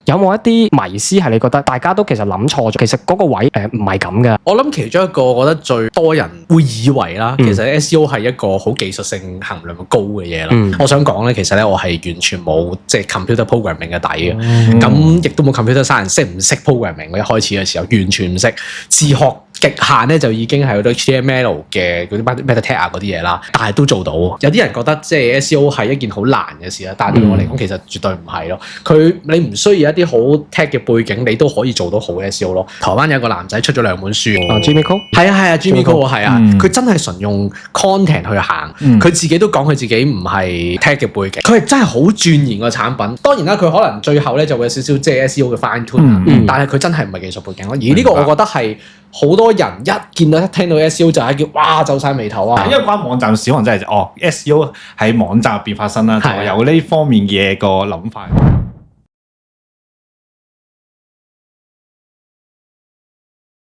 有冇一啲迷思係你覺得大家都其實諗錯咗？其實嗰個位唔係咁嘅。我諗其中一個我覺得最多人會以為啦，其實 SEO 係一個好技術性衡量高嘅嘢啦。我想講咧，其實咧我係完全冇即係 computer programming 嘅底嘅，咁亦都冇 computer science 識唔識 programming。我一開始嘅時候完全唔識，自學極限咧就已經係好多 HTML 嘅嗰啲 meta tag 啊嗰啲嘢啦，但係都做到。有啲人覺得即係 SEO 係一件好難嘅事啦，但係對我嚟講其實絕對唔係咯。你唔需要一啲好 tag 嘅背景，你都可以做到好 SEO 咯。台灣有個男仔出咗2本書，Jimmy Cole 係啊 Jimmy Cole 係啊，佢真係純用 content 去行，佢自己都講佢自己唔係 tag 嘅背景，佢係真係好鑽研個產品。當然啦，佢可能最後咧就會有少少即係 SEO 嘅 fine tune，但係佢真係唔係技術背景咯。而呢個我覺得係好多人一聽到 SEO 就係叫哇皺晒眉頭啊！因為關網站事可能真係SEO 喺網站入邊發生啦，就有呢方面嘅個諗法。